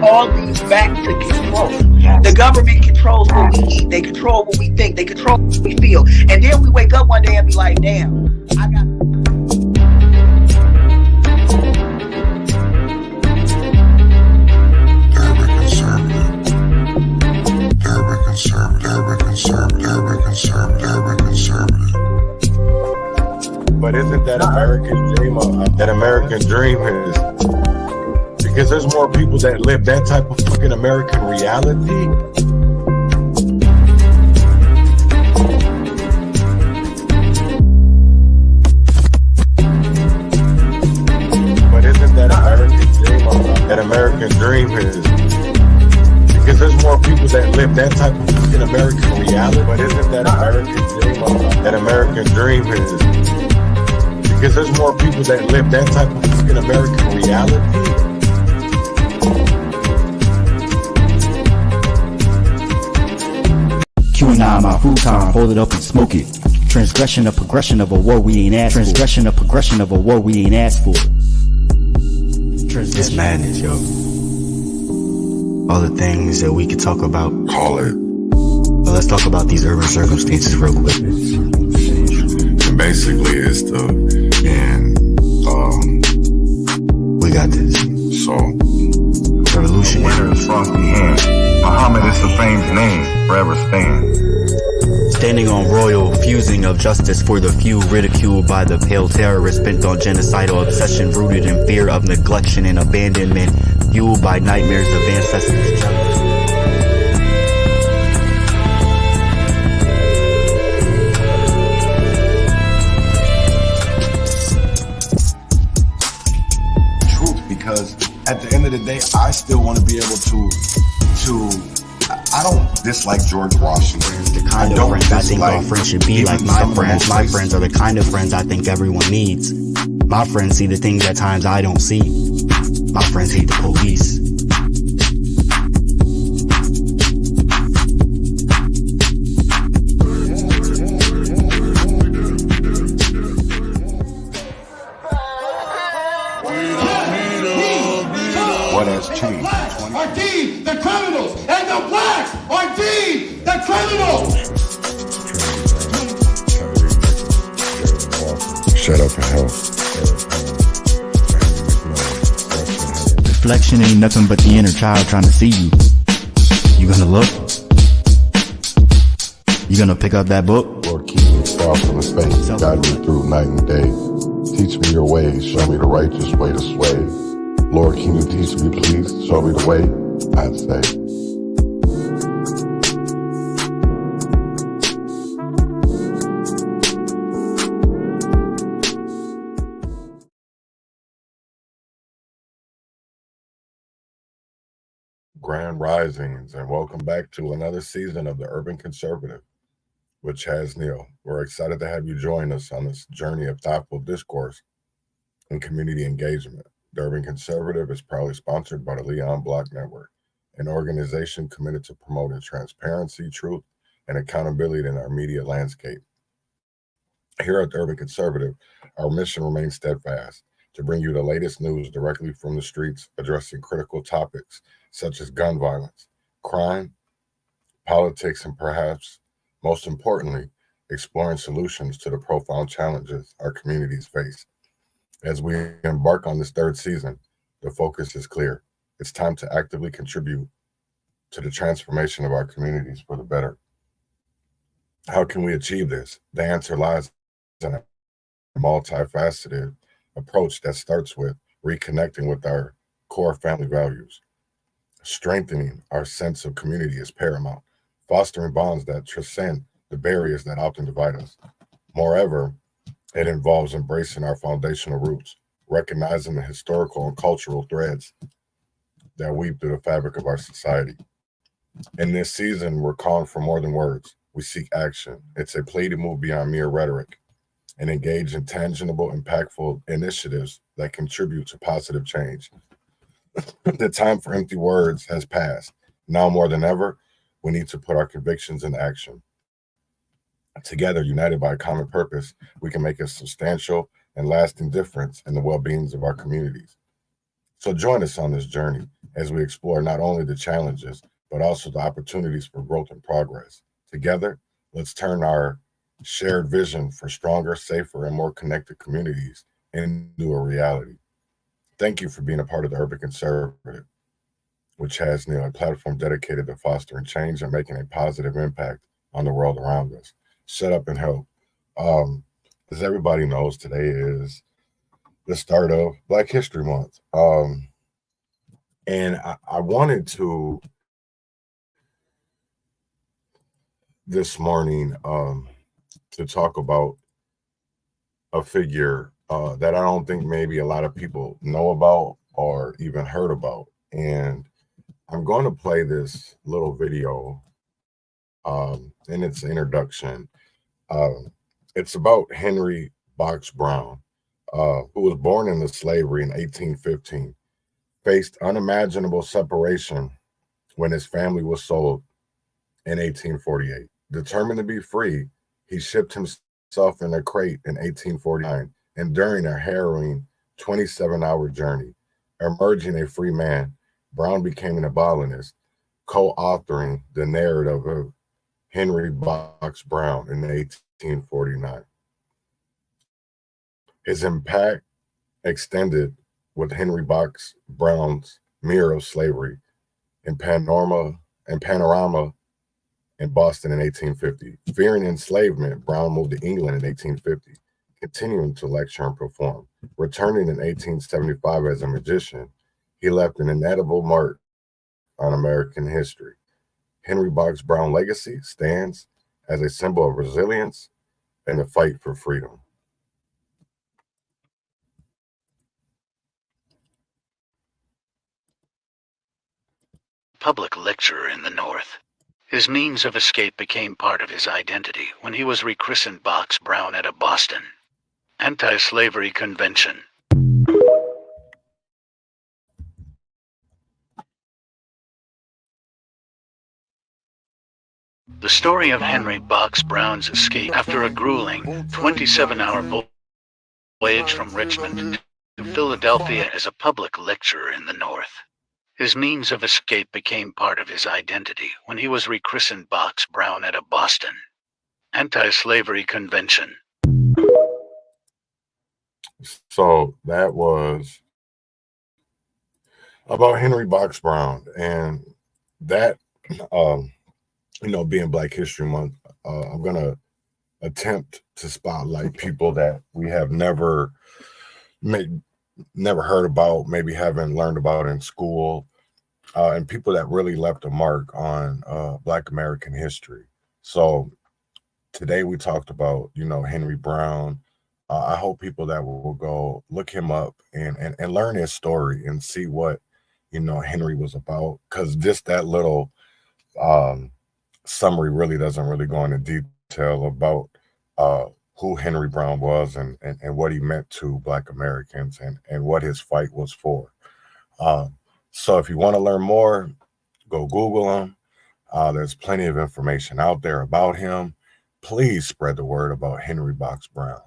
All these back to control. The government controls what we eat. They control what we think. They control what we feel. And then we wake up one day and be like, damn, I got... But isn't that American dream? That American dream is... Because there's more people that live that type of fucking American reality. But isn't that American dream? That American dream is. Because there's more people that live that type of fucking American reality. But isn't that American dream? That American dream is. Because there's more people that live that type of fucking American reality. Q9, my futon, hold it up and smoke it. Transgression, a progression of a war we ain't asked for. Transgression, a progression of a war we ain't asked for. It's madness, yo. All the things that we could talk about. Call it. But let's talk about these urban circumstances real quick. And basically, it's we got this. So, revolutionary. Frosty hand. Muhammad is the fame's name, forever stand. Standing on royal fusing of justice for the few, ridiculed by the pale terrorists bent on genocidal obsession, rooted in fear of neglection and abandonment, fueled by nightmares of ancestors' jealous. Truth, because at the end of the day, I still want to be able to I don't dislike George Washington. The kind of friends I think all friends should be like my friends. My friends are the kind of friends I think everyone needs. My friends see the things at times I don't see. My friends hate the police. What has changed? Are deemed the criminals, and the blacks are deemed the criminals. shut up and help. Reflection ain't nothing but the inner child trying to see you. You gonna look? You gonna pick up that book? Lord, keep me far from the faith. Guide me through night and day. Teach me your ways. Show me the righteous way to sway. Lord, can you teach me, please? Show me the way, I'd say. Grand Risings, and welcome back to another season of the Urban Conservative with Chaz Neal. We're excited to have you join us on this journey of thoughtful discourse and community engagement. The Urban Conservative is proudly sponsored by the Leon Block Network, an organization committed to promoting transparency, truth, and accountability in our media landscape. Here at the Urban Conservative, our mission remains steadfast: to bring you the latest news directly from the streets, addressing critical topics such as gun violence, crime, politics, and perhaps most importantly, exploring solutions to the profound challenges our communities face. As we embark on this third season, the focus is clear. It's time to actively contribute to the transformation of our communities for the better. How can we achieve this? The answer lies in a multifaceted approach that starts with reconnecting with our core family values. Strengthening our sense of community is paramount, fostering bonds that transcend the barriers that often divide us. Moreover, it involves embracing our foundational roots, recognizing the historical and cultural threads that weave through the fabric of our society. In this season, we're calling for more than words. We seek action. It's a plea to move beyond mere rhetoric and engage in tangible, impactful initiatives that contribute to positive change. The time for empty words has passed. Now more than ever, we need to put our convictions into action. Together, united by a common purpose, we can make a substantial and lasting difference in the well-being of our communities. So join us on this journey as we explore not only the challenges, but also the opportunities for growth and progress. Together, let's turn our shared vision for stronger, safer, and more connected communities into a reality. Thank you for being a part of the Urban Conservative, which has a platform dedicated to fostering change and making a positive impact on the world around us. Shut up and help. As everybody knows, today is the start of Black History Month. And I wanted to this morning to talk about a figure that I don't think maybe a lot of people know about or even heard about. And I'm going to play this little video in its introduction. It's about Henry Box Brown, who was born into slavery in 1815, faced unimaginable separation when his family was sold in 1848. Determined to be free, he shipped himself in a crate in 1849, and during a harrowing 27-hour journey, emerging a free man, Brown became an abolitionist, co-authoring the narrative of Henry Box Brown in 1849. His impact extended with Henry Box Brown's Mirror of Slavery in Panorama in Boston in 1850. Fearing enslavement, Brown moved to England in 1850, continuing to lecture and perform. Returning in 1875 as a magician, he left an indelible mark on American history. Henry Box Brown legacy stands as a symbol of resilience and the fight for freedom. Public lecturer in the North. His means of escape became part of his identity when he was rechristened Box Brown at a Boston anti-slavery convention. The story of Henry Box Brown's escape after a grueling 27-hour voyage from Richmond to Philadelphia as a public lecturer in the North. His means of escape became part of his identity when he was rechristened Box Brown at a Boston anti-slavery convention. So that was about Henry Box Brown, and that, being Black History Month, I'm going to attempt to spotlight people that we have never heard about, maybe haven't learned about in school, and people that really left a mark on Black American history. So today we talked about, Henry Brown. I hope people that will go look him up and learn his story and see what, Henry was about, because just that little summary really doesn't really go into detail about who Henry Brown was and what he meant to Black Americans and what his fight was for. So if you want to learn more, go Google him. There's plenty of information out there about him. Please spread the word about Henry Box Brown.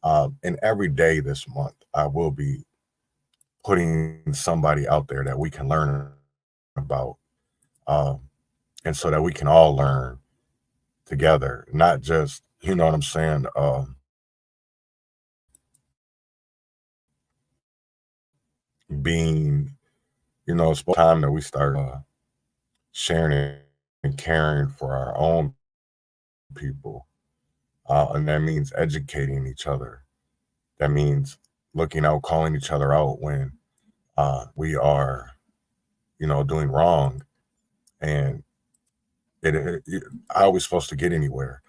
And every day this month, I will be putting somebody out there that we can learn about. And so that we can all learn together, not just, you know what I'm saying, being, it's time that we start sharing and caring for our own people. And that means educating each other. That means looking out, calling each other out when we are, doing wrong. And I was supposed to get anywhere.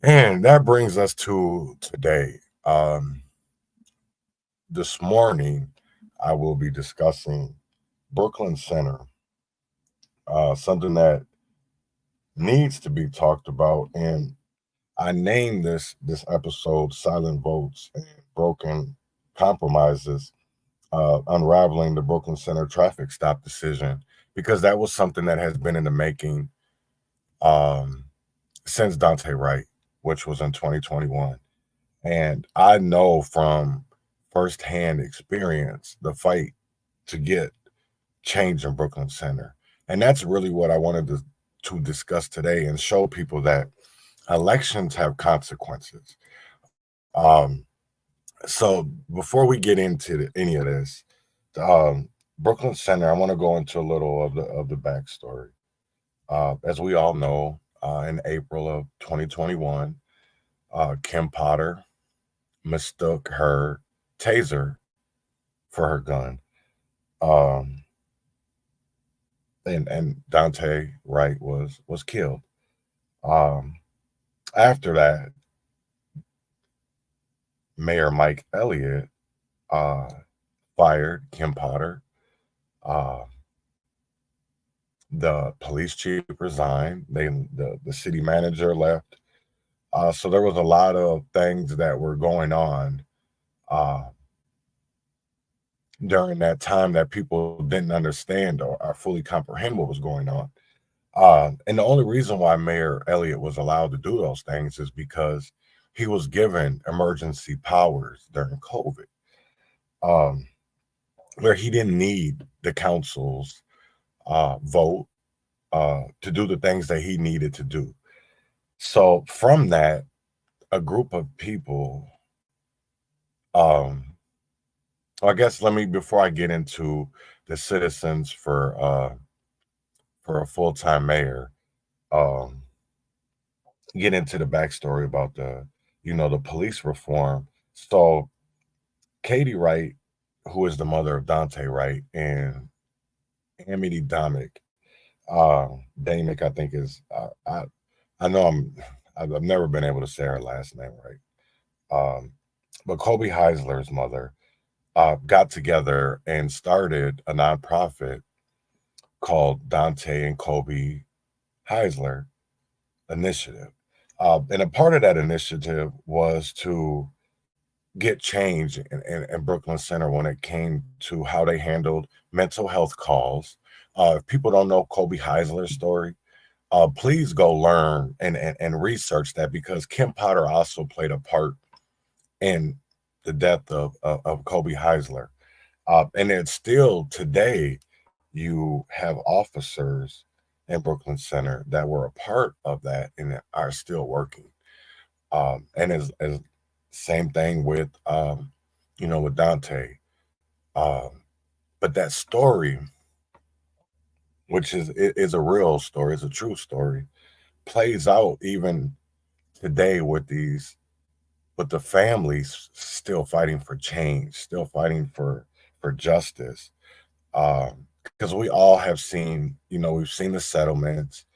And that brings us to today. This morning, I will be discussing Brooklyn Center, something that needs to be talked about. And I named this episode "Silent Votes and Broken Compromises," unraveling the Brooklyn Center traffic stop decision, because that was something that has been in the making since Daunte Wright, which was in 2021. And I know from firsthand experience the fight to get change in Brooklyn Center. And that's really what I wanted to discuss today, and show people that elections have consequences. Um, so before we get into any of this, Brooklyn Center, I want to go into a little of the backstory. As we all know, in April of 2021, Kim Potter mistook her taser for her gun. And Daunte Wright was killed. After that, Mayor Mike Elliott fired Kim Potter. The police chief resigned. The city manager left. So there was a lot of things that were going on during that time that people didn't understand or fully comprehend what was going on. And the only reason why Mayor Elliott was allowed to do those things is because he was given emergency powers during COVID, where he didn't need the council's vote to do the things that he needed to do. So from that, a group of people, I guess before I get into the citizens for a full-time mayor, get into the backstory about the police reform. So Katie Wright, who is the mother of Daunte Wright, and Amity Damick, I think is I know I've never been able to say her last name right. But Kobe Heisler's mother got together and started a nonprofit called Daunte and Kobe Heisler Initiative. And a part of that initiative was to get change in Brooklyn Center when it came to how they handled mental health calls. If people don't know Kobe Heisler's story, please go learn and research that, because Kim Potter also played a part in the death of Kobe Heisler. And it's still today, you have officers in Brooklyn Center that were a part of that and are still working. And as same thing with with Daunte. But that story, which is a real story, is a true story, plays out even today with the families still fighting for change, still fighting for justice. Because we all have seen, we've seen the settlements.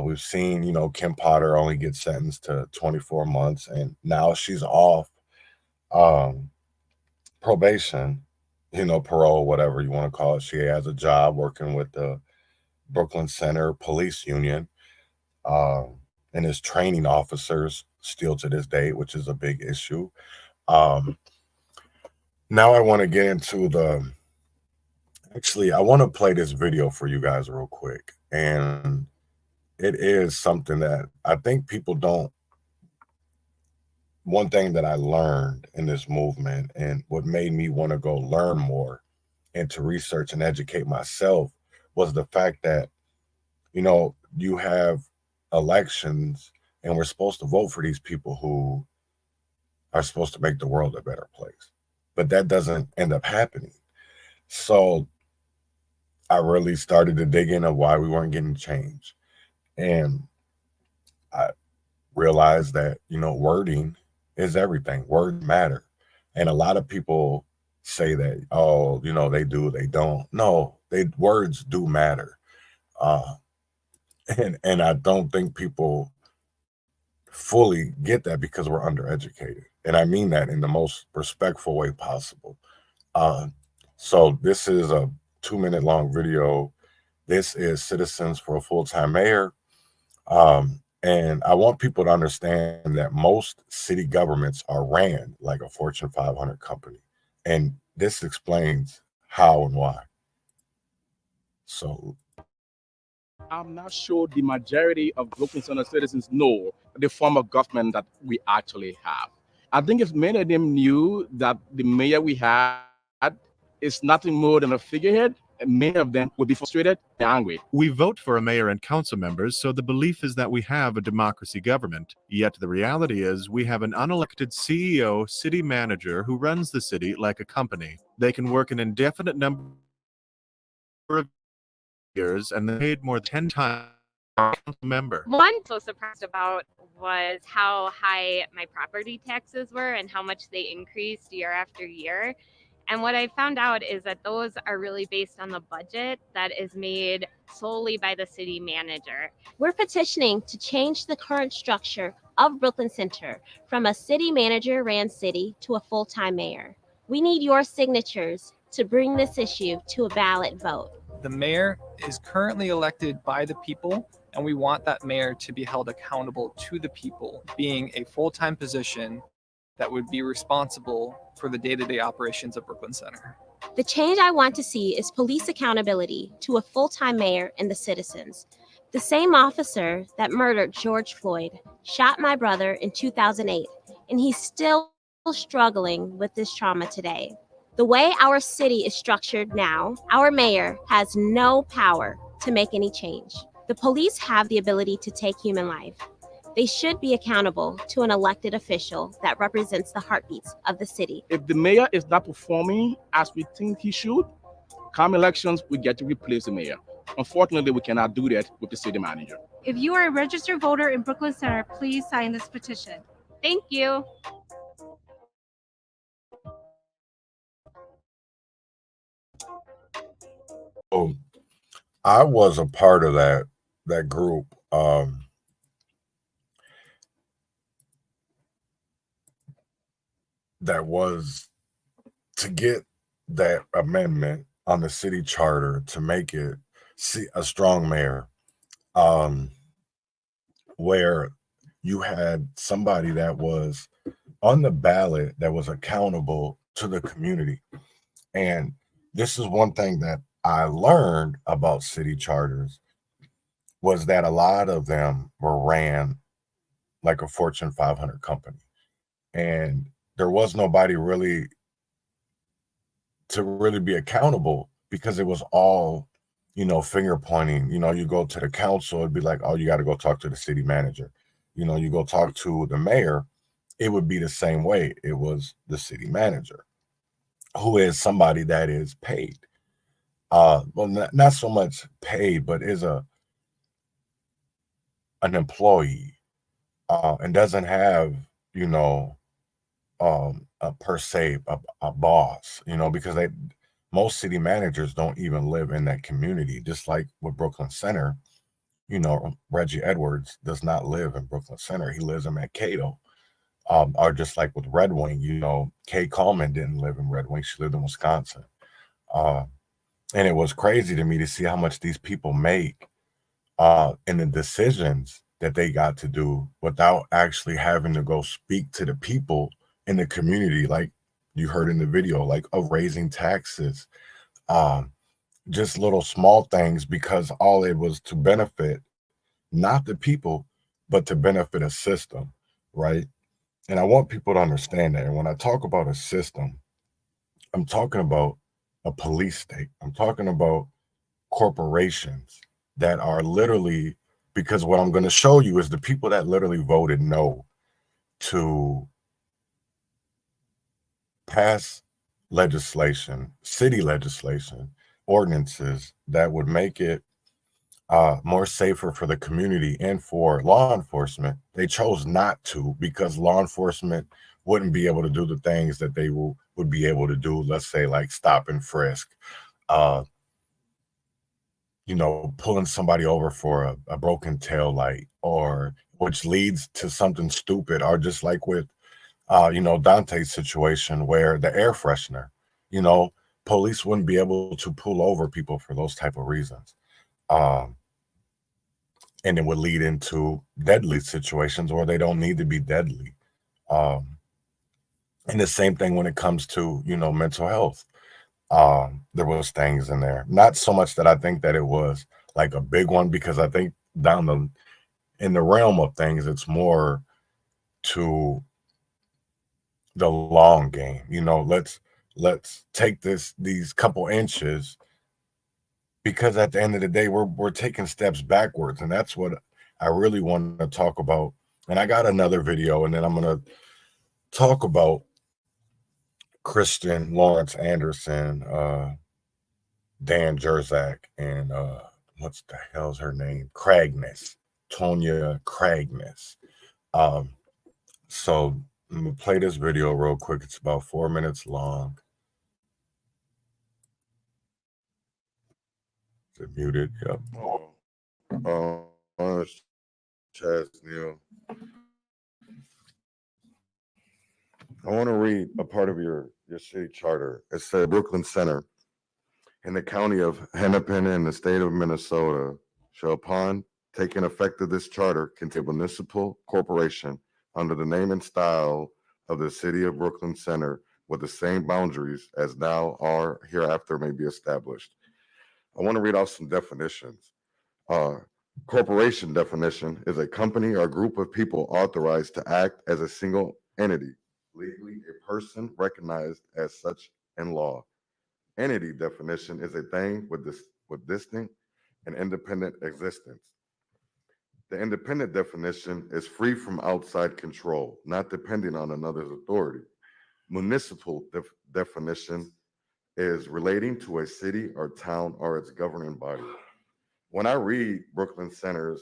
We've seen, Kim Potter only get sentenced to 24 months, and now she's off probation, parole, whatever you want to call it. She has a job working with the Brooklyn Center Police Union, and is training officers still to this day, which is a big issue. Now I want to get into I want to play this video for you guys real quick. And it is something that I think people don't. One thing that I learned in this movement, and what made me want to go learn more and to research and educate myself, was the fact that, you have elections and we're supposed to vote for these people who are supposed to make the world a better place. But that doesn't end up happening. So I really started to dig into why we weren't getting change. And I realized that, wording is everything. Words matter. And a lot of people say that, oh, they do, they don't. No, words do matter. And I don't think people fully get that because we're undereducated. And I mean that in the most respectful way possible. So this is a 2-minute long video. This is Citizens for a Full-Time Mayor. And I want people to understand that most city governments are ran like a Fortune 500 company. And this explains how and why. So I'm not sure the majority of Brooklyn Center citizens know the form of government that we actually have. I think if many of them knew that the mayor we had is nothing more than a figurehead, many of them would be frustrated and angry. We vote for a mayor and council members, so the belief is that we have a democracy government. Yet the reality is we have an unelected CEO, city manager who runs the city like a company. They can work an indefinite number of years and they paid more than 10 times a council member. One I'm so surprised about was how high my property taxes were and how much they increased year after year. And what I found out is that those are really based on the budget that is made solely by the city manager. We're petitioning to change the current structure of Brooklyn Center from a city manager ran city to a full-time mayor. We need your signatures to bring this issue to a ballot vote. The mayor is currently elected by the people, and we want that mayor to be held accountable to the people, being a full-time position that would be responsible for the day-to-day operations of Brooklyn Center. The change I want to see is police accountability to a full-time mayor and the citizens. The same officer that murdered George Floyd shot my brother in 2008, and he's still struggling with this trauma today. The way our city is structured now, our mayor has no power to make any change. The police have the ability to take human life. They should be accountable to an elected official that represents the heartbeats of the city. If the mayor is not performing as we think he should, come elections, we get to replace the mayor. Unfortunately, we cannot do that with the city manager. If you are a registered voter in Brooklyn Center, please sign this petition. Thank you. Oh, I was a part of that group. That was to get that amendment on the city charter to make it a strong mayor, where you had somebody that was on the ballot that was accountable to the community. And this is one thing that I learned about city charters was that a lot of them were ran like a Fortune 500 company. And there was nobody really to really be accountable because it was all, finger pointing. You go to the council, it'd be like, oh, you got to go talk to the city manager. You go talk to the mayor, it would be the same way. It was the city manager, who is somebody that is paid. Well, not so much paid, but is an employee, and doesn't have, per se a boss, because most city managers don't even live in that community. Just like with Brooklyn Center, Reggie Edwards does not live in Brooklyn Center. He lives in Mankato. Or just like with Red Wing, Kay Coleman didn't live in Red Wing. She lived in Wisconsin. And it was crazy to me to see how much these people make in the decisions that they got to do without actually having to go speak to the people in the community, like you heard in the video, like of raising taxes, just little small things, because all it was to benefit not the people, but to benefit a system, right? And I want people to understand that. And when I talk about a system, I'm talking about a police state. I'm talking about corporations that are literally, because what I'm going to show you is the people that literally voted no to pass legislation, city legislation, ordinances that would make it more safer for the community and for law enforcement. They chose not to because law enforcement wouldn't be able to do the things that they would be able to do. Let's say like stop and frisk, pulling somebody over for a broken tail light, or which leads to something stupid, or just like with Daunte's situation where the air freshener, police wouldn't be able to pull over people for those type of reasons. And it would lead into deadly situations where they don't need to be deadly. And the same thing when it comes to, mental health. There was things in there, not so much that I think that it was like a big one, because I think in the realm of things, it's more to the long game. Let's take these couple inches, because at the end of the day, we're taking steps backwards, and that's what I really want to talk about. And I got another video, and then I'm going to talk about Christian Lawrence Anderson, Dan Jerzak, and what's the hell's her name? Cragness, Tonya Cragness. So I'm gonna play this video real quick. It's about 4 minutes long. Is it muted? Yep. Chaz Neal. I want to read a part of your city charter. It said Brooklyn Center in the county of Hennepin in the state of Minnesota shall, upon taking effect of this charter, contain a municipal corporation under the name and style of the city of Brooklyn Center with the same boundaries as now are hereafter may be established. I want to read off some definitions. Corporation definition is a company or group of people authorized to act as a single entity, legally a person recognized as such in law. Entity definition is a thing with distinct and independent existence. The independent definition is free from outside control, not depending on another's authority. Municipal definition is relating to a city or town or its governing body. When I read Brooklyn Center's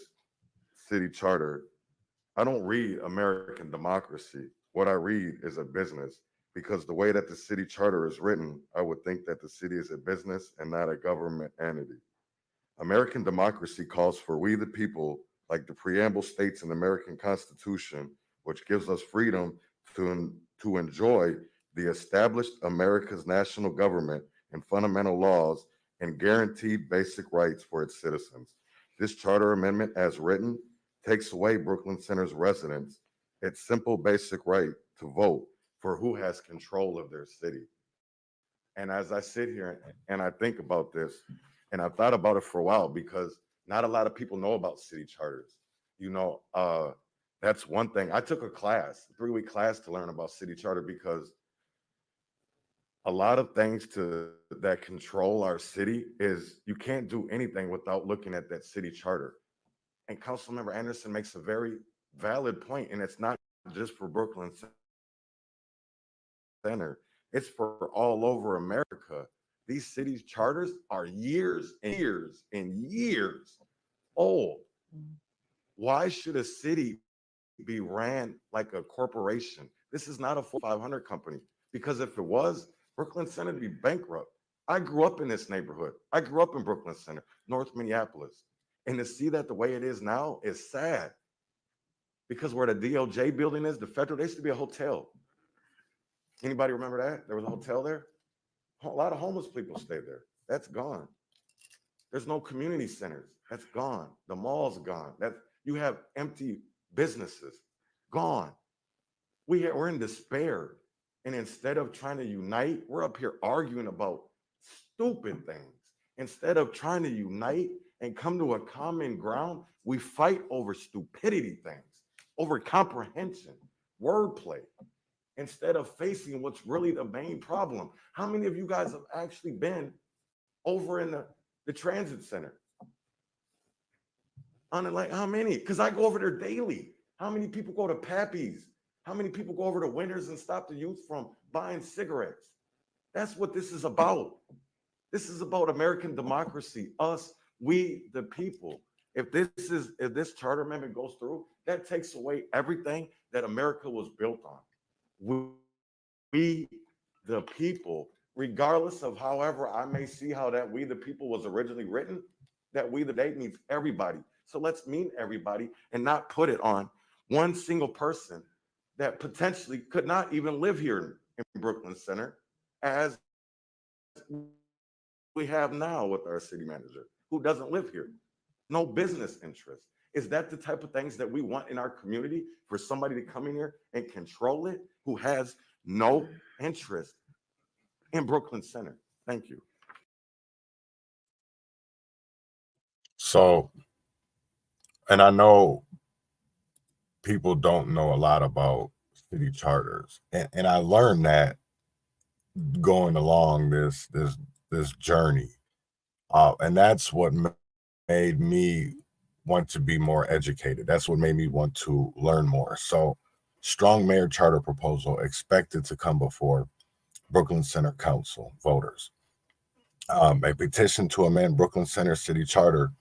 city charter, I don't read American democracy. What I read is a business, because the way that the city charter is written, I would think that the city is a business and not a government entity. American democracy calls for we the people, like the preamble states in the American Constitution, which gives us freedom to enjoy the established America's national government and fundamental laws and guaranteed basic rights for its citizens. This charter amendment, as written, takes away Brooklyn Center's residents its simple basic right to vote for who has control of their city. And as I sit here and I think about this, and I've thought about it for a while, because not a lot of people know about city charters. That's one thing. I took a 3-week class to learn about city charter, because a lot of things that control our city is you can't do anything without looking at that city charter. And Councilmember Anderson makes a very valid point, and it's not just for Brooklyn Center, it's for all over America. These city charters are years and years and years old. Why should a city be ran like a corporation? This is not a 500 company, because if it was, Brooklyn Center would be bankrupt. I grew up in this neighborhood. I grew up in Brooklyn Center, North Minneapolis. And to see that the way it is now is sad, because where the DOJ building is, the federal, there used to be a hotel. Anybody remember that? There was a hotel there. A lot of homeless people stayed there. That's gone. There's no community centers. That's gone. The mall's gone. You have empty businesses. Gone. We're in despair. And instead of trying to unite, we're up here arguing about stupid things. Instead of trying to unite and come to a common ground, we fight over stupidity things, over comprehension, wordplay, instead of facing what's really the main problem. How many of you guys have actually been over in the transit center? How many? Because I go over there daily. How many people go to Pappy's? How many people go over to Winners and stop the youth from buying cigarettes? That's what this is about. This is about American democracy, us, we the people. If this charter amendment goes through, that takes away everything that America was built on. We the people, regardless of however I may see how that we the people was originally written, that we the day means everybody. So let's mean everybody and not put it on one single person that potentially could not even live here in Brooklyn Center as we have now with our city manager who doesn't live here. No business interest. Is that the type of things that we want in our community, for somebody to come in here and control it who has no interest in Brooklyn Center? Thank you. So, and I know people don't know a lot about city charters, and I learned that going along this journey, and that's what made me want to be more educated. That's what made me want to learn more. So, strong mayor charter proposal expected to come before Brooklyn Center Council voters. A petition to amend Brooklyn Center City Charter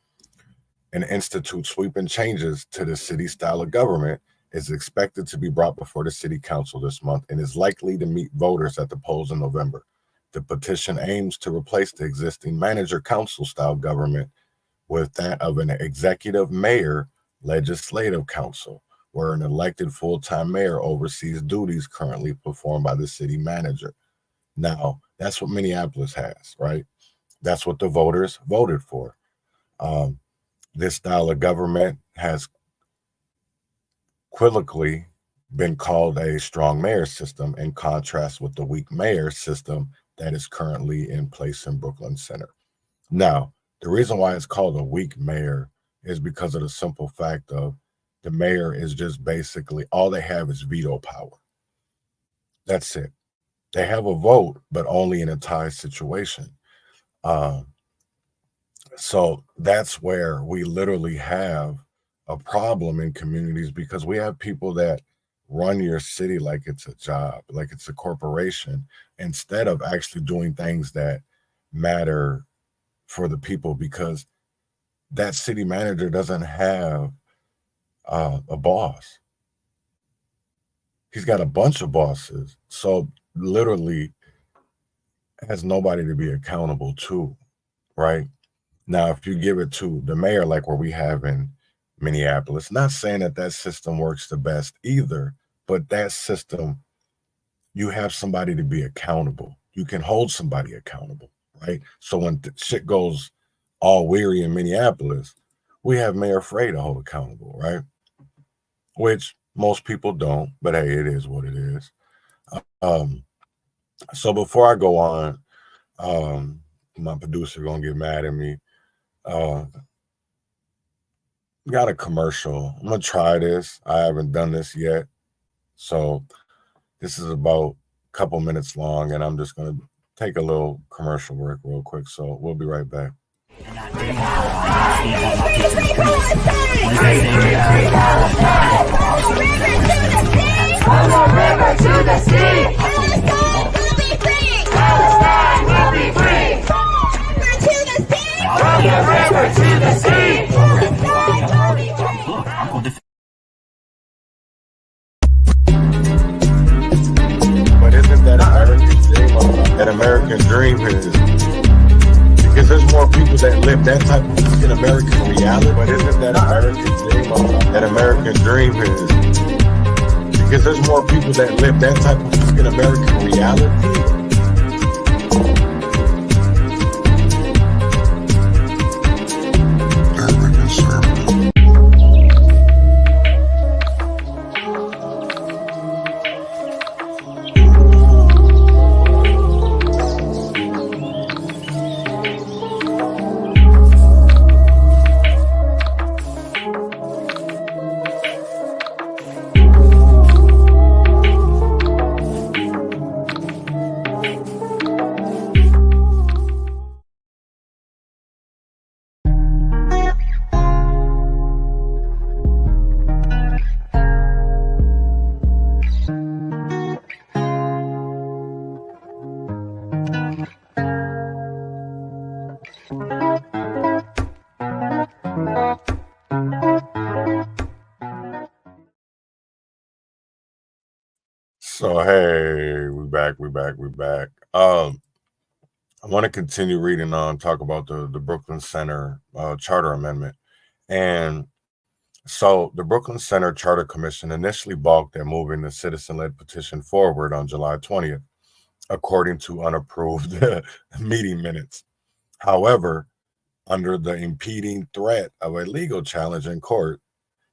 and institute sweeping changes to the city style of government is expected to be brought before the city council this month and is likely to meet voters at the polls in November. The petition aims to replace the existing manager council style government with that of an executive mayor legislative council, where an elected full-time mayor oversees duties currently performed by the city manager. Now, that's what Minneapolis has, right? That's what the voters voted for. This style of government has equivocally been called a strong mayor system, in contrast with the weak mayor system that is currently in place in Brooklyn Center. Now, the reason why it's called a weak mayor is because of the simple fact of the mayor is just basically, all they have is veto power. That's it. They have a vote, but only in a tie situation. So that's where we literally have a problem in communities, because we have people that run your city like it's a job, like it's a corporation, instead of actually doing things that matter for the people, because that city manager doesn't have a boss. He's got a bunch of bosses. So literally has nobody to be accountable to, right? Now, if you give it to the mayor, like where we have in Minneapolis, not saying that that system works the best either, but that system, you have somebody to be accountable. You can hold somebody accountable, right? So when shit goes all weary in Minneapolis, we have Mayor Frey to hold accountable, right? Which most people don't, but hey, it is what it is. So before I go on, my producer gonna get mad at me. Got a commercial. I'm gonna try this. I haven't done this yet. So this is about a couple minutes long, and I'm just gonna take a little commercial break real quick. So we'll be right back. From the river to the sea, Palestine will be free. Palestine will be free. From the river to the sea. But isn't that American dream? That American dream is, because there's more people that live that type of fucking American reality. But isn't that American dream? That American dream is, because there's more people that live that type of fucking American reality. So hey, we back. I want to continue reading on, talk about the Brooklyn Center Charter Amendment. And so the Brooklyn Center Charter Commission initially balked at moving the citizen-led petition forward on July 20th. according to unapproved meeting minutes. However, under the impeding threat of a legal challenge in court,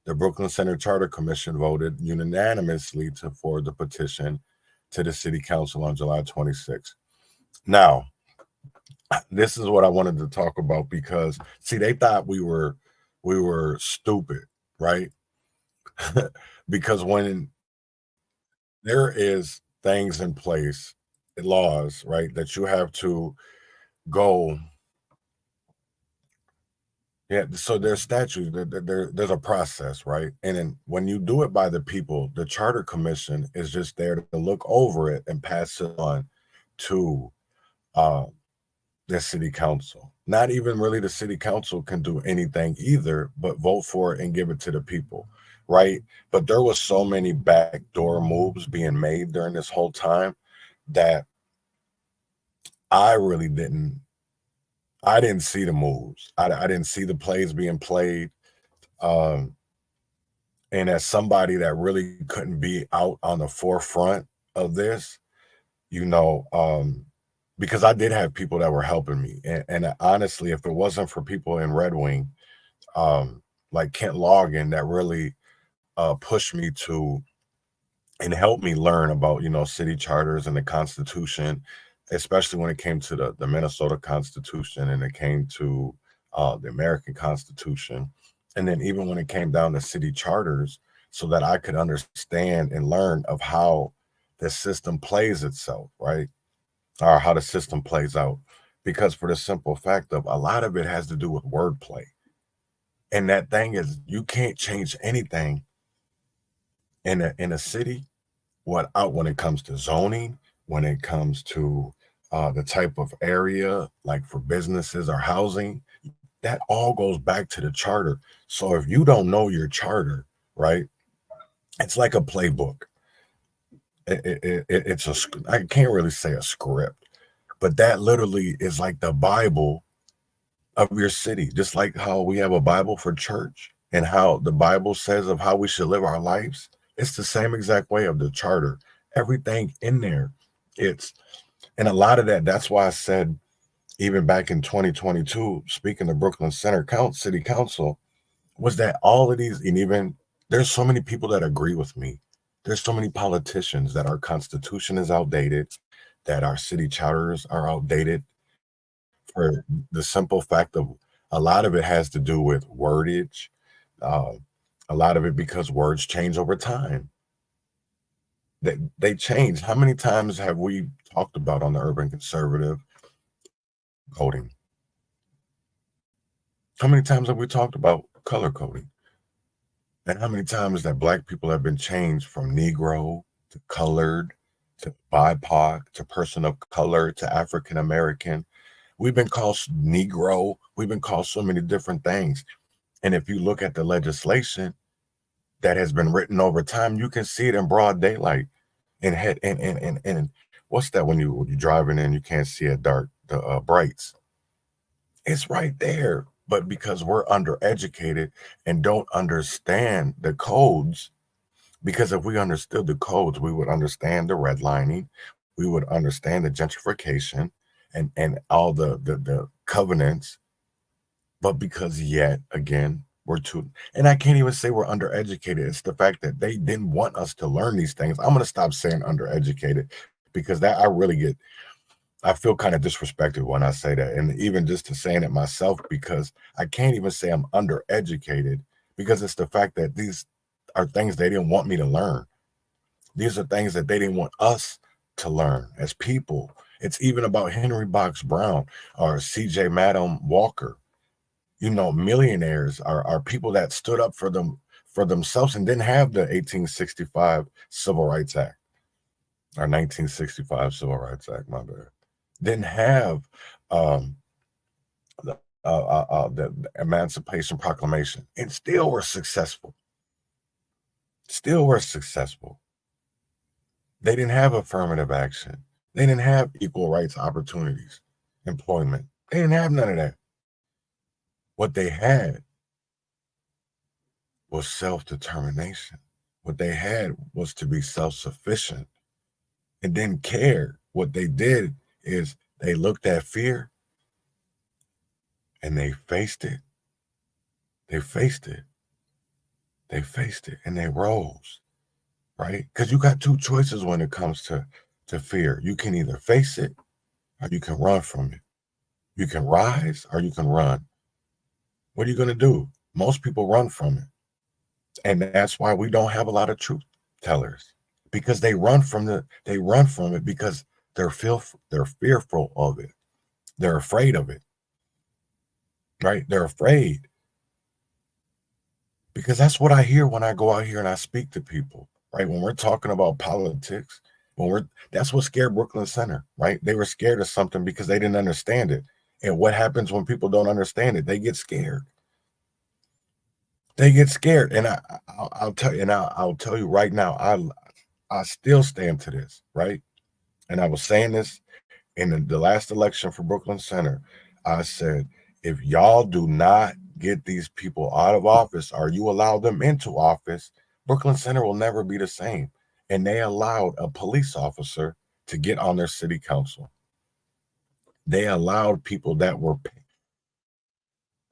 the Brooklyn Center Charter Commission voted unanimously to forward the petition to the City Council on July 26th. Now, this is what I wanted to talk about because, see, they thought we were stupid, right? Because when there is things in place, laws, right, that you have to go. Yeah, so there's statutes, there's a process, right? And then when you do it by the people, the Charter Commission is just there to look over it and pass it on to the City Council. Not even really the City Council can do anything either, but vote for it and give it to the people, right? But there was so many backdoor moves being made during this whole time that I really didn't see the moves. I didn't see the plays being played. And as somebody that really couldn't be out on the forefront of this, because I did have people that were helping me. And honestly, if it wasn't for people in Red Wing, like Kent Logan, that really pushed me to and helped me learn about, city charters and the Constitution, especially when it came to the Minnesota Constitution and it came to the American Constitution. And then even when it came down to city charters, so that I could understand and learn of how the system plays itself, right? Or how the system plays out. Because for the simple fact of a lot of it has to do with wordplay. And that thing is, you can't change anything in a city when it comes to zoning, when it comes to the type of area, like for businesses or housing, that all goes back to the charter. So if you don't know your charter, right, it's like a playbook. I can't really say a script, but that literally is like the Bible of your city, just like how we have a Bible for church and how the Bible says of how we should live our lives. It's the same exact way of the charter. Everything in there, and a lot of that's why I said, even back in 2022, speaking of Brooklyn Center City Council, was that all of these, and even there's so many people that agree with me. There's so many politicians that our Constitution is outdated, that our city charters are outdated, for the simple fact of a lot of it has to do with wordage, a lot of it because words change over time. They change. How many times have we talked about on the Urban Conservative coding? How many times have we talked about color coding? And how many times that Black people have been changed from Negro to colored to BIPOC to person of color to African American? We've been called Negro. We've been called so many different things. And if you look at the legislation that has been written over time, you can see it in broad daylight. And what's that when you're driving in, you can't see it dark, the brights. It's right there. But because we're undereducated and don't understand the codes, because if we understood the codes, we would understand the redlining, we would understand the gentrification and all the covenants. But because yet again, and I can't even say we're undereducated. It's the fact that they didn't want us to learn these things. I'm going to stop saying undereducated, because that I feel kind of disrespected when I say that. And even just to saying it myself, because I can't even say I'm undereducated, because it's the fact that these are things they didn't want me to learn. These are things that they didn't want us to learn as people. It's even about Henry Box Brown or C.J. Madam Walker. Millionaires are people that stood up for themselves and didn't have the 1865 Civil Rights Act or 1965 Civil Rights Act, my bad. Didn't have the Emancipation Proclamation, and still were successful. They didn't have affirmative action. They didn't have equal rights, opportunities, employment. They didn't have none of that. What they had was self-determination. What they had was to be self-sufficient and didn't care what they did is they looked at fear and they faced it. They faced it. They faced it and they rose, right? Because you got two choices when it comes to fear. You can either face it or you can run from it. You can rise or you can run. What are you going to do? Most people run from it. And that's why we don't have a lot of truth tellers, because they run from it because they're fearful of it. They're afraid of it. Right? They're afraid. Because that's what I hear when I go out here and I speak to people, right? When we're talking about politics, that's what scared Brooklyn Center, right? They were scared of something because they didn't understand it. And what happens when people don't understand it? They get scared. They get scared. And I'll tell you right now, I still stand to this, right? And I was saying this in the last election for Brooklyn Center. I said, if y'all do not get these people out of office or you allow them into office, Brooklyn Center will never be the same. And they allowed a police officer to get on their city council. They allowed people that were,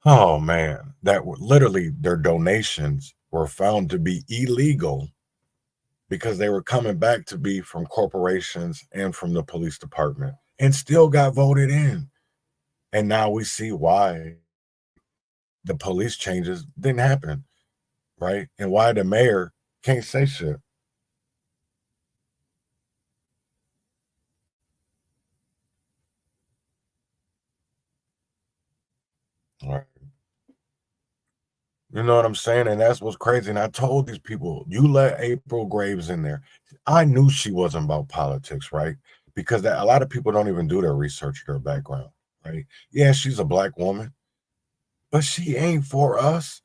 that were literally, their donations were found to be illegal because they were coming back to be from corporations and from the police department, and still got voted in. And now we see why the police changes didn't happen, right? And why the mayor can't say shit. All right. You know what I'm saying? And that's what's crazy. And I told these people, you let April Graves in there. I knew she wasn't about politics, right? Because a lot of people don't even do their research or their background, right? Yeah, she's a black woman, but she ain't for us.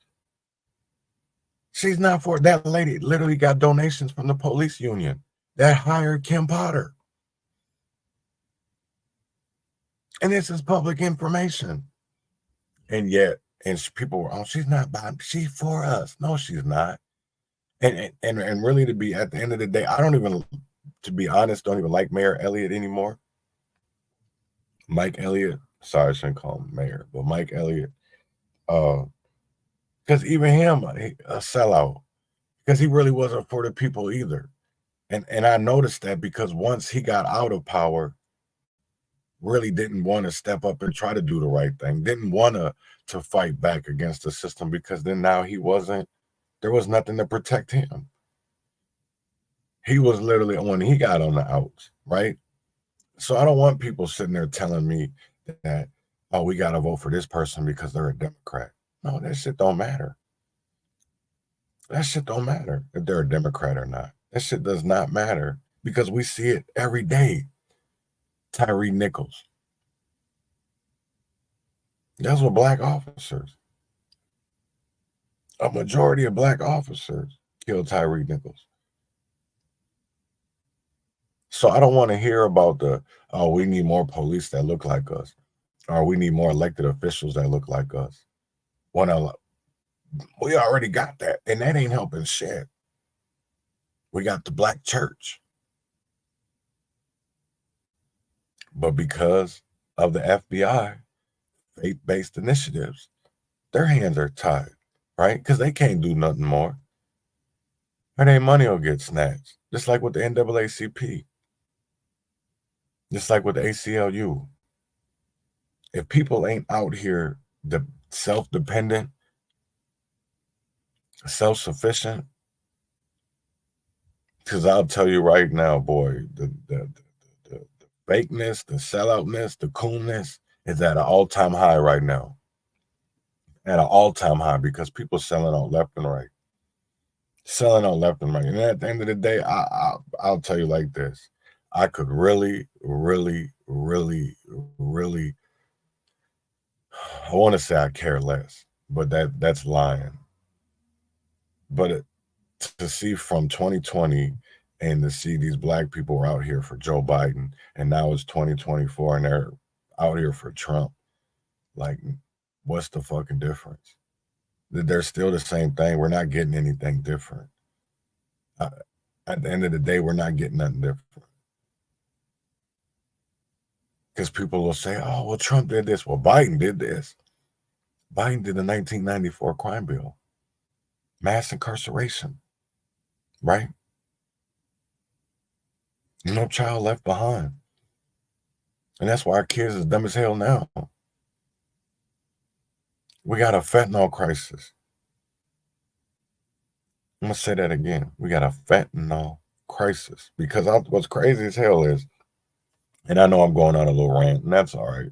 She's not for that lady. Literally got donations from the police union that hired Kim Potter. And this is public information. And yet, people were, oh, she's not bad. She's for us. No, she's not. And really, to be at the end of the day, I don't even, to be honest, don't even like Mayor Elliott anymore. Mike Elliott. Sorry, I shouldn't call him mayor, but Mike Elliott. Because even him, a sellout. Because he really wasn't for the people either. And I noticed that because once he got out of power, really didn't want to step up and try to do the right thing, didn't want to fight back against the system, because then now there was nothing to protect him. He was literally, when he got on the outs, right? So I don't want people sitting there telling me that, oh, we got to vote for this person because they're a Democrat. No, that shit don't matter. That shit don't matter if they're a Democrat or not. That shit does not matter, because we see it every day. Tyree Nichols. That's what black officers. A majority of black officers killed Tyree Nichols. So I don't want to hear about we need more police that look like us, or we need more elected officials that look like us. We already got that, and that ain't helping shit. We got the black church. But because of the FBI, faith-based initiatives, their hands are tied, right? Because they can't do nothing more. And their money will get snatched, just like with the NAACP, just like with the ACLU. If people ain't out here self-dependent, self-sufficient, because I'll tell you right now, boy, the fakeness, the selloutness, the coolness is at an all-time high right now. At an all-time high, because people selling out left and right. Selling out left and right. And at the end of the day, I'll tell you like this. I could really, really, really, really, I want to say I care less, but that's lying. But to see from 2020 and to see these black people were out here for Joe Biden, and now it's 2024 and they're out here for Trump, like, what's the fucking difference? They're still the same thing. We're not getting anything different. At the end of the day, we're not getting nothing different. Because people will say, oh, well, Trump did this. Well, Biden did this. Biden did the 1994 crime bill. Mass incarceration, right? No child left behind. And that's why our kids is dumb as hell now. We got a fentanyl crisis. I'm going to say that again. We got a fentanyl crisis. Because what's crazy as hell is, and I know I'm going on a little rant, and that's all right.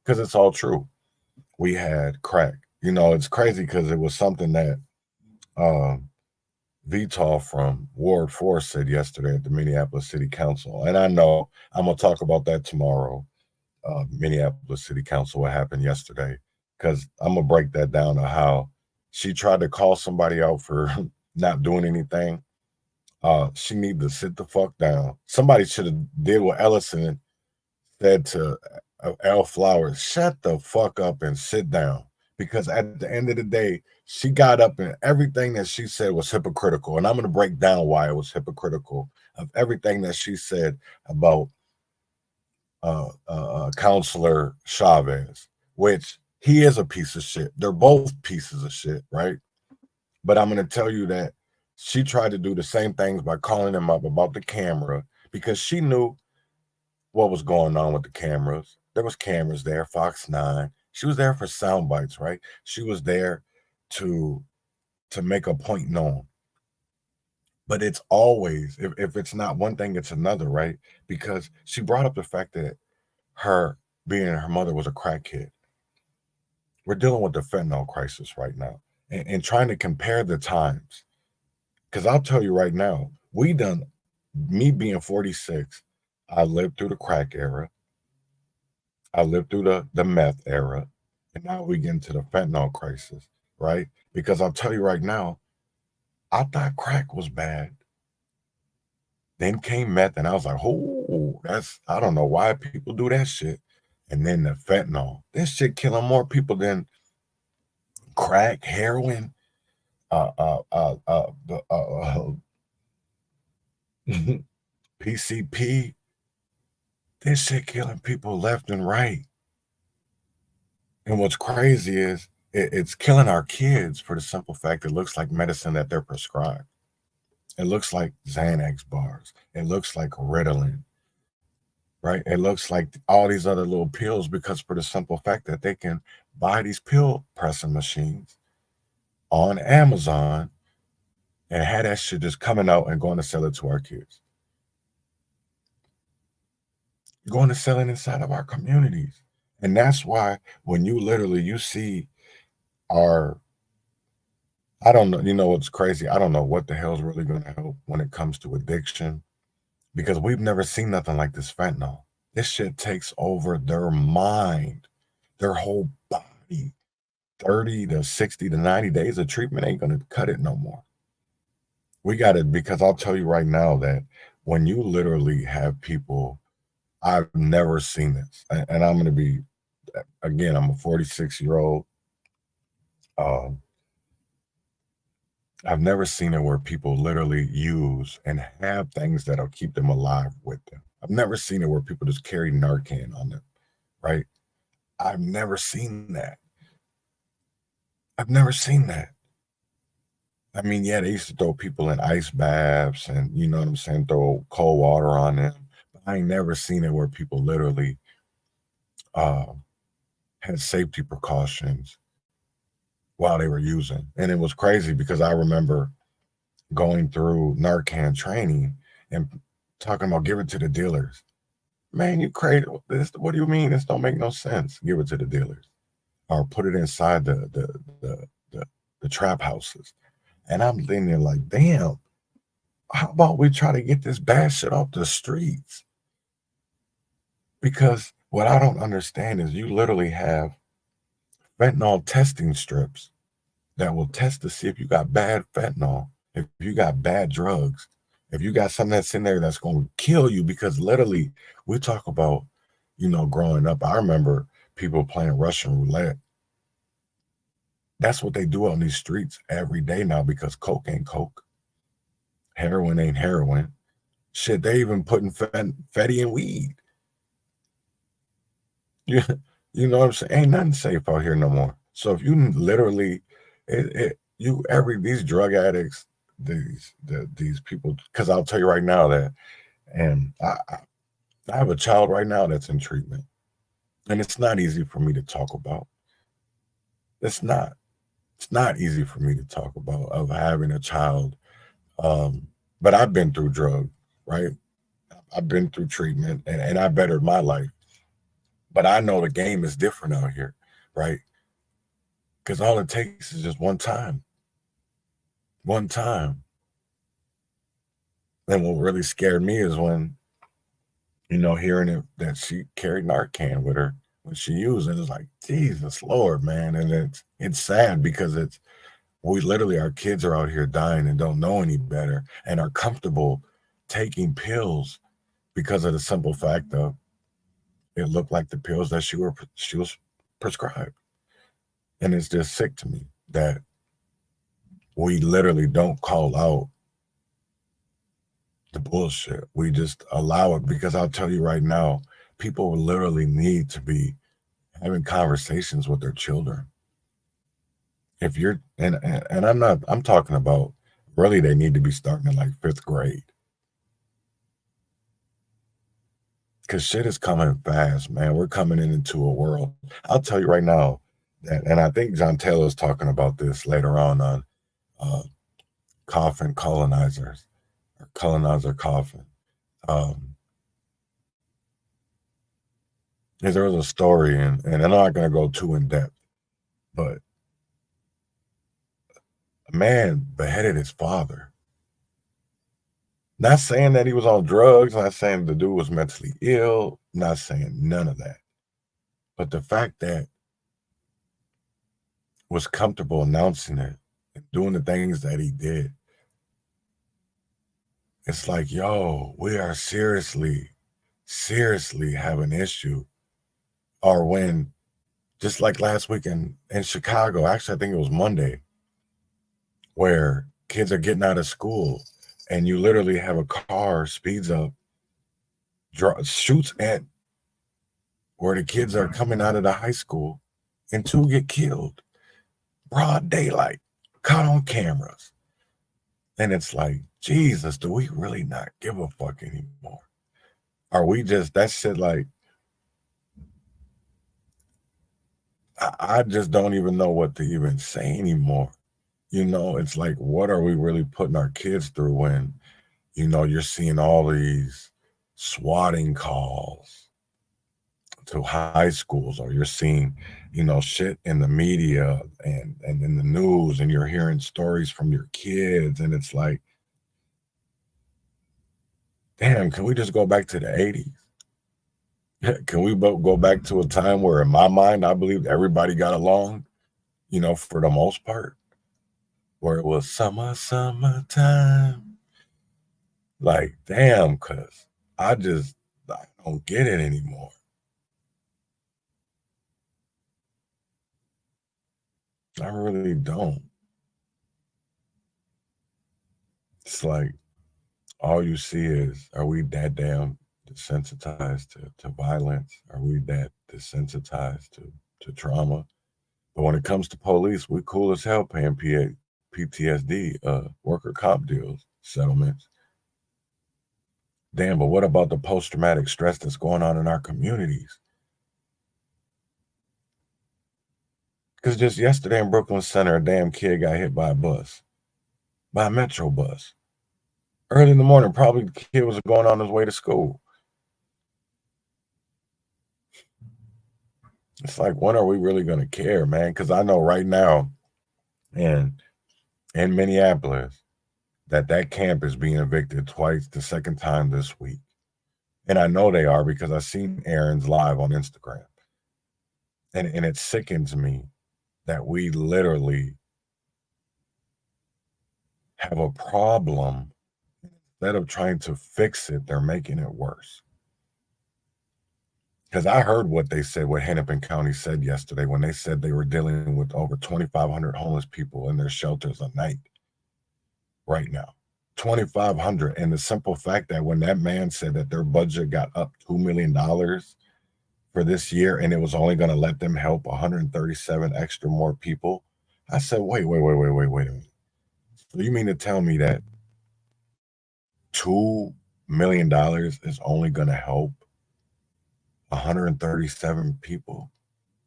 Because it's all true. We had crack. You know, it's crazy because it was something that Vital from Ward 4 said yesterday at the Minneapolis City Council. And I know I'm going to talk about that tomorrow. Minneapolis City Council, what happened yesterday. Because I'm going to break that down to how she tried to call somebody out for not doing anything. She needs to sit the fuck down. Somebody should have did what Ellison said to Al Flowers. Shut the fuck up and sit down. Because at the end of the day, she got up and everything that she said was hypocritical. And I'm going to break down why it was hypocritical of everything that she said about Counselor Chavez, which he is a piece of shit. They're both pieces of shit, right? But I'm going to tell you that she tried to do the same things by calling him up about the camera because she knew what was going on with the cameras. There was cameras there, Fox 9. She was there for sound bites, right? She was there to make a point known. But it's always, if it's not one thing, it's another, right? Because she brought up the fact that her mother was a crackhead. We're dealing with the fentanyl crisis right now and trying to compare the times. Because I'll tell you right now, me being 46, I lived through the crack era. I lived through the meth era. And now we get into the fentanyl crisis, right? Because I'll tell you right now, I thought crack was bad. Then came meth, and I was like, oh, I don't know why people do that shit. And then the fentanyl. This shit killing more people than crack, heroin, PCP. This shit killing people left and right. And what's crazy is it's killing our kids for the simple fact it looks like medicine that they're prescribed. It looks like Xanax bars. It looks like Ritalin, right? It looks like all these other little pills because for the simple fact that they can buy these pill pressing machines on Amazon and have that shit just coming out and going to sell it to our kids. Going to sell it inside of our communities. And that's why when you see I don't know, you know what's crazy? I don't know what the hell's really going to help when it comes to addiction because we've never seen nothing like this fentanyl. This shit takes over their mind, their whole body. 30 to 60 to 90 days of treatment ain't going to cut it no more. We got it because I'll tell you right now that when you literally have people, I've never seen this. And I'm going to be, again, I'm a 46-year-old. I've never seen it where people literally use and have things that'll keep them alive with them. I've never seen it where people just carry Narcan on them, right? I've never seen that. I've never seen that. I mean, yeah, they used to throw people in ice baths and, you know what I'm saying, throw cold water on them. But I ain't never seen it where people literally had safety precautions while they were using. And it was crazy because I remember going through Narcan training and talking about give it to the dealers. Man, you crazy. What do you mean? This don't make no sense. Give it to the dealers. Or put it inside the trap houses. And I'm thinking there like, damn, how about we try to get this bad shit off the streets? Because what I don't understand is you literally have fentanyl testing strips that will test to see if you got bad fentanyl, if you got bad drugs, if you got something that's in there that's going to kill you. Because literally, we talk about, you know, growing up, I remember people playing Russian roulette. That's what they do on these streets every day now because coke ain't coke. Heroin ain't heroin. Shit, they even putting fatty in weed. You, you know what I'm saying? Ain't nothing safe out here no more. So if you literally, these drug addicts, these people, because I'll tell you right now that, and I have a child right now that's in treatment, and it's not easy for me to talk about. It's not. It's not easy for me to talk about of having a child. But I've been through drugs, right? I've been through treatment, and I bettered my life. But I know the game is different out here, right? Because all it takes is just one time. One time. And what really scared me is when, hearing it that she carried Narcan with her when she used it. It's like, Jesus Lord, man. And it's sad because our kids are out here dying and don't know any better and are comfortable taking pills because of the simple fact of it looked like the pills that she was prescribed. And it's just sick to me that we literally don't call out the bullshit. We just allow it, because I'll tell you right now, people will literally need to be having conversations with their children. If you're, and I'm talking about really they need to be starting in like 5th grade. Because shit is coming fast, man. We're coming into a world. I'll tell you right now that, and I think John Taylor's talking about this later on Coffin Colonizers, or Colonizer Coffin. There was a story, and I'm not going to go too in depth, but a man beheaded his father. Not saying that he was on drugs, not saying the dude was mentally ill, not saying none of that. But the fact that was comfortable announcing it and doing the things that he did, it's like, yo, we are seriously have an issue. Or when, just like last week in Chicago, actually I think it was Monday, where kids are getting out of school and you literally have a car speeds up, shoots at where the kids are coming out of the high school, and 2 get killed. Broad daylight, caught on cameras. And it's like, Jesus, do we really not give a fuck anymore? Are we just, that shit like, I just don't even know what to even say anymore. It's like, what are we really putting our kids through when, you're seeing all these swatting calls to high schools, or you're seeing, shit in the media and in the news, and you're hearing stories from your kids, and it's like, damn, can we just go back to the 80s? Can we go back to a time where, in my mind, I believe everybody got along, for the most part, where it was summertime. Like, damn, because I don't get it anymore. I really don't. It's like, all you see is, are we that damn desensitized to violence? Are we that desensitized to trauma? But when it comes to police, we cool as hell paying PTSD, worker comp deals, settlements. Damn, but what about the post-traumatic stress that's going on in our communities? Because just yesterday in Brooklyn Center, a damn kid got hit by a Metro bus. Early in the morning, probably the kid was going on his way to school. It's like, when are we really going to care, man? Because I know right now in Minneapolis that camp is being evicted twice, the second time this week. And I know they are because I've seen Aaron's live on Instagram. And it sickens me that we literally have a problem. Instead of trying to fix it, they're making it worse. Because I heard what they said, what Hennepin County said yesterday when they said they were dealing with over 2,500 homeless people in their shelters a night right now. 2,500. And the simple fact that when that man said that their budget got up $2 million for this year, and it was only going to let them help 137 extra more people. I said, wait a minute. So you mean to tell me that $2 million is only going to help 137 people?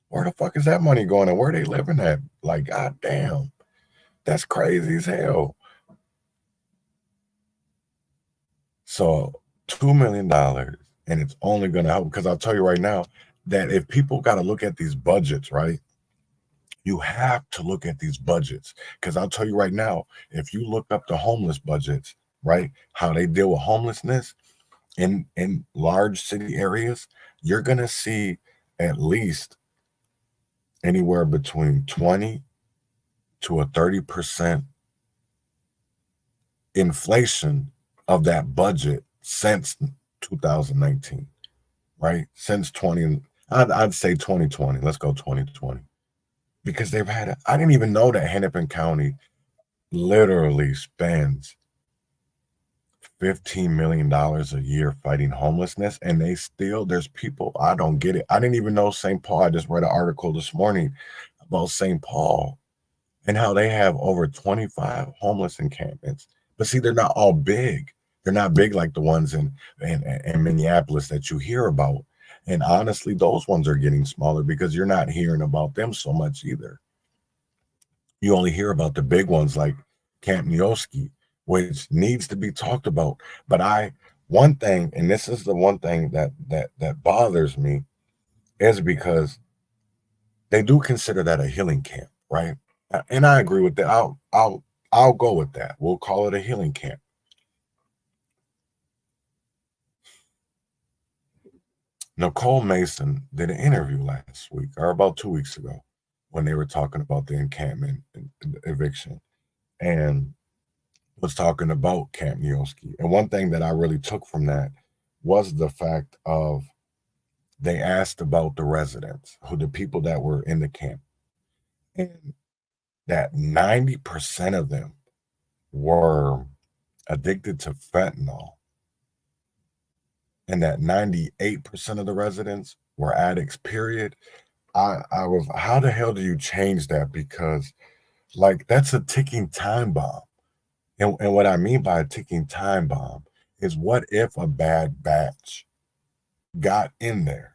Where the fuck is that money going and where they living at? Like, god damn, that's crazy as hell. So $2 million, and it's only going to help, because I'll tell you right now that if people got to look at these budgets, right? You have to look at these budgets, because I'll tell you right now, if you look up the homeless budgets, right, how they deal with homelessness in large city areas, you're going to see at least anywhere between 20 to a 30% inflation of that budget since 2019, right? Since I'd say 2020. Let's go 2020. Because they've had, I didn't even know that Hennepin County literally spends $15 million a year fighting homelessness, and there's people, I don't get it. I didn't even know St. Paul. I just read an article this morning about St. Paul and how they have over 25 homeless encampments. But see, they're not all big. They're not big like the ones in Minneapolis that you hear about. And honestly, those ones are getting smaller because you're not hearing about them so much either. You only hear about the big ones like Camp Nioski, which needs to be talked about. But one thing, and this is the one thing that bothers me, is because they do consider that a healing camp, right? And I agree with that. I'll go with that. We'll call it a healing camp. Nicole Mason did an interview last week, or about 2 weeks ago, when they were talking about the encampment and eviction, and was talking about Camp Nioski. And one thing that I really took from that was the fact of they asked about the residents, the people that were in the camp, and that 90% of them were addicted to fentanyl, and that 98% of the residents were addicts, period. I was, how the hell do you change that? Because like, that's a ticking time bomb. And what I mean by a ticking time bomb is, what if a bad batch got in there?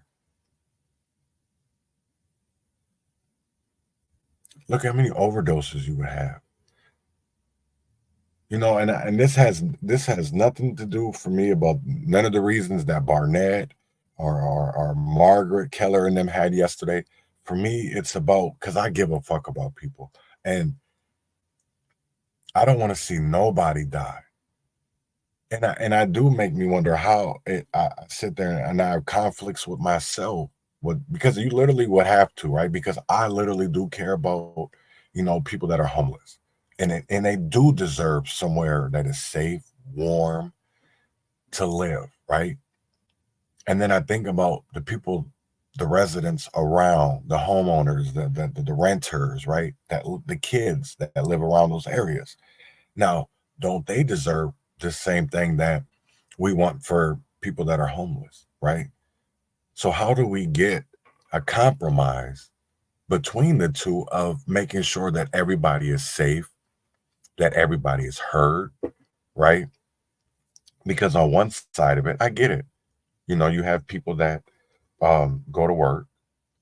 Look how many overdoses you would have. You know, and this has nothing to do for me about none of the reasons that Barnett or Margaret Keller and them had yesterday. For me, it's about, because I give a fuck about people, and I don't want to see nobody die. And I do make me wonder how I sit there and I have conflicts with myself, because you literally would have to, right? Because I literally do care about, people that are homeless. And they do deserve somewhere that is safe, warm to live, right? And then I think about the people, the residents around, the homeowners, the renters, right? The kids that live around those areas. Now, don't they deserve the same thing that we want for people that are homeless, right? So how do we get a compromise between the two of making sure that everybody is safe, that everybody is heard, right? Because on one side of it, I get it. You have people that go to work.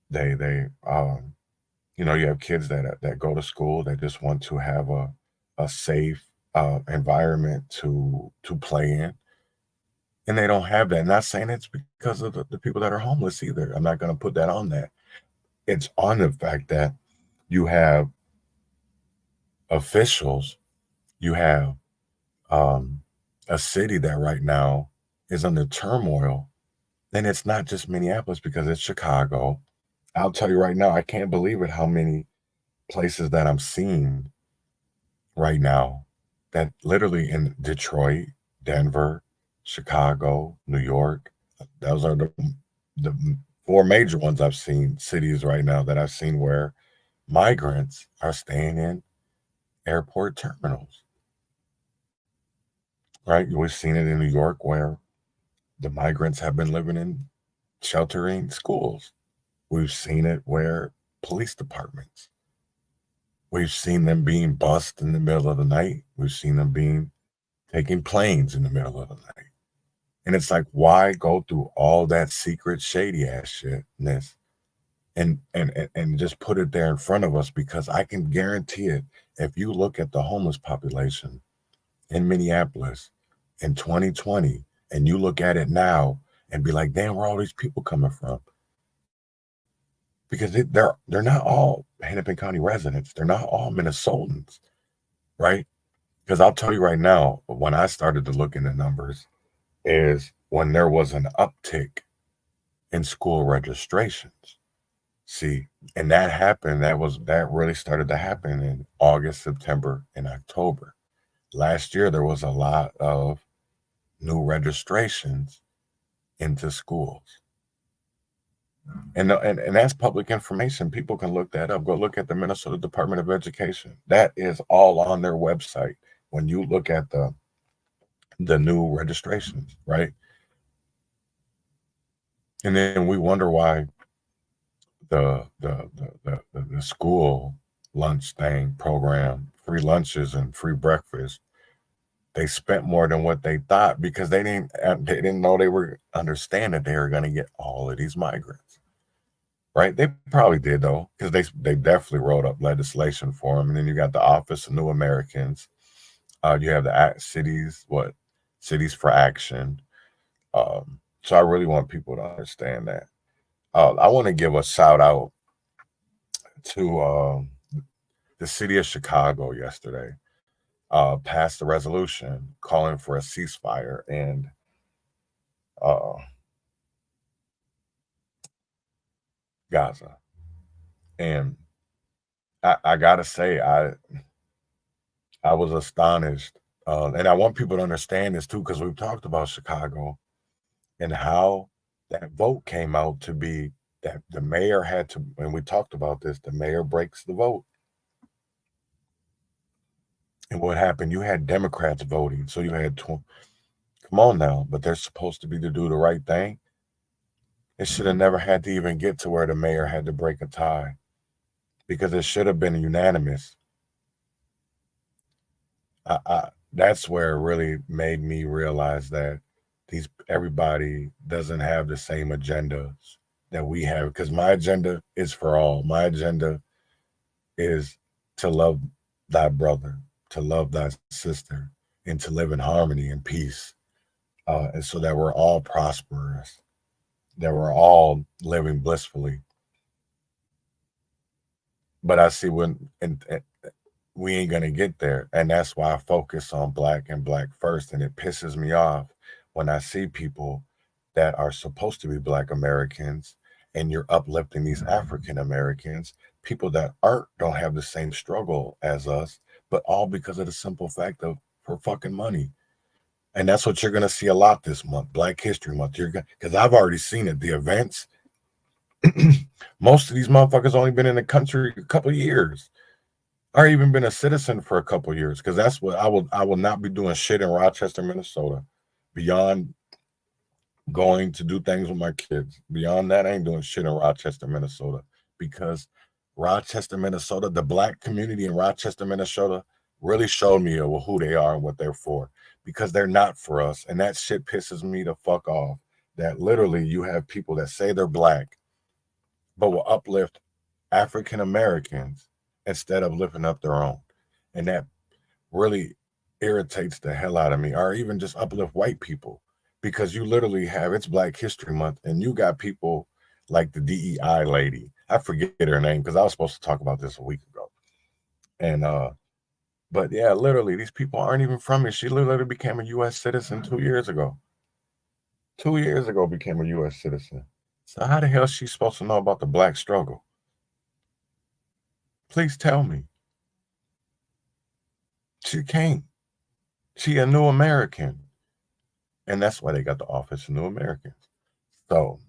They you have kids that go to school. They just want to have a safe environment to play in, and they don't have that. I'm not saying it's because of the people that are homeless either. I'm not going to put that on that. It's on the fact that you have officials, you have a city that right now is under turmoil, and it's not just Minneapolis, because it's Chicago. I'll tell you right now, I can't believe it, how many places that I'm seeing right now that literally in Detroit, Denver, Chicago, New York, those are the four major ones I've seen, cities right now that I've seen where migrants are staying in airport terminals, right? We've seen it in New York where the migrants have been living in sheltering schools. We've seen it where police departments. We've seen them being bussed in the middle of the night. We've seen them taking planes in the middle of the night. And it's like, why go through all that secret shady ass shitness and just put it there in front of us? Because I can guarantee it, if you look at the homeless population in Minneapolis in 2020 and you look at it now and be like, damn, where are all these people coming from? Because they're not all Hennepin County residents. They're not all Minnesotans, right? Because I'll tell you right now, when I started to look into numbers, is when there was an uptick in school registrations. See, and that happened, that really started to happen in August, September, and October. Last year, there was a lot of new registrations into schools. And that's public information. People can look that up. Go look at the Minnesota Department of Education. That is all on their website. When you look at the new registrations, right? And then we wonder why the school lunch thing program, free lunches and free breakfast, they spent more than what they thought, because they didn't know they were understand that they were going to get all of these migrants, right? They probably did though, because they definitely wrote up legislation for them. And then you got the Office of New Americans. You have the Cities for Action. So I really want people to understand that. I want to give a shout out to the city of Chicago yesterday. Passed a resolution calling for a ceasefire in Gaza. And I gotta say, I was astonished. And I want people to understand this too, because we've talked about Chicago and how that vote came out to be that the mayor had to, and we talked about this, the mayor breaks the vote. And what happened? You had Democrats voting. So you had, come on now, but they're supposed to be to do the right thing. It should have never had to even get to where the mayor had to break a tie, because it should have been unanimous. That's where it really made me realize that everybody doesn't have the same agendas that we have, because my agenda is for all. My agenda is to love thy brother, to love thy sister, and to live in harmony and peace, and so that we're all prosperous, that we're all living blissfully. But I see we ain't gonna get there, and that's why I focus on black and black first. And it pisses me off when I see people that are supposed to be Black Americans and you're uplifting these African Americans, people that don't have the same struggle as us, but all because of the simple fact of for fucking money. And that's what you're gonna see a lot this month, Black History Month. Because I've already seen it, the events. Most of these motherfuckers only been in the country a couple of years, or even been a citizen for a couple of years. Because that's what I will not be doing shit in Rochester, Minnesota, beyond going to do things with my kids. Beyond that, I ain't doing shit in Rochester, Minnesota, because Rochester, Minnesota, the Black community in Rochester, Minnesota really showed me who they are and what they're for, because they're not for us. And that shit pisses me the fuck off, that literally you have people that say they're Black, but will uplift African Americans instead of lifting up their own. And that really irritates the hell out of me. Or even just uplift white people, because you literally have, it's Black History Month, and you got people like the DEI lady. I forget her name because I was supposed to talk about this a week ago. And but yeah, literally these people aren't even from here. She literally became a U.S. citizen 2 years ago. 2 years ago became a U.S. citizen. So how the hell is she supposed to know about the Black struggle? Please tell me. She can't. She a new American. And that's why they got the Office of New Americans. So,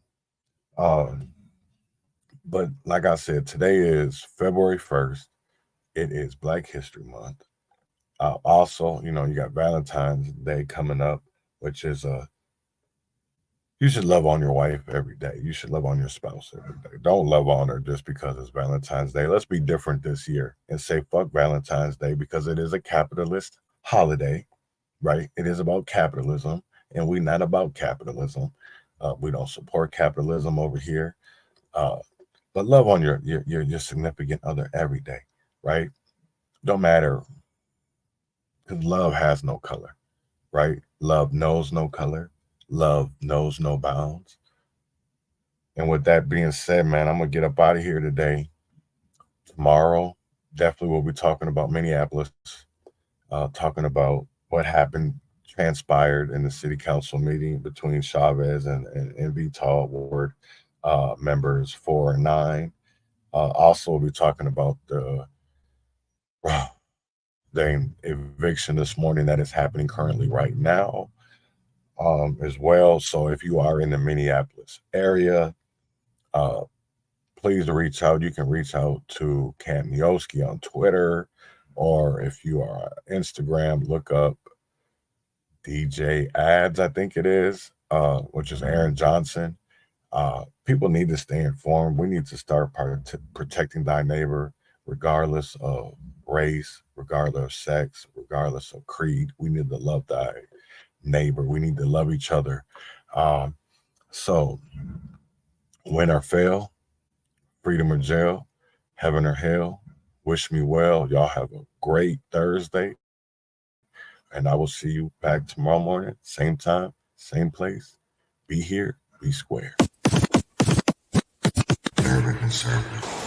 but like I said, today is February 1st. It is Black History Month. Also, you got Valentine's Day coming up, which is You should love on your wife every day. You should love on your spouse every day. Don't love on her just because it's Valentine's Day. Let's be different this year and say fuck Valentine's Day, because it is a capitalist holiday, right? It is about capitalism, and we're not about capitalism. We don't support capitalism over here. But love on your significant other every day, right? Don't matter, because love has no color, right? Love knows no color. Love knows no bounds. And with that being said, man, I'm going to get up out of here today. Tomorrow, definitely we'll be talking about Minneapolis, talking about what happened, transpired in the city council meeting between Chavez and VTOL Ward members 4 and 9. Also, we'll be talking about the eviction this morning that is happening currently right now as well. So if you are in the Minneapolis area, please reach out. You can reach out to Cam Nioski on Twitter, or if you are on Instagram, look up DJ Ads, I think it is, which is Aaron Johnson. People need to stay informed. We need to start protecting thy neighbor, regardless of race, regardless of sex, regardless of creed. We need to love thy neighbor. We need to love each other. So win or fail, freedom or jail, heaven or hell, wish me well. Y'all have a great Thursday. And I will see you back tomorrow morning, same time, same place. Be here, be square. Urban Conservative.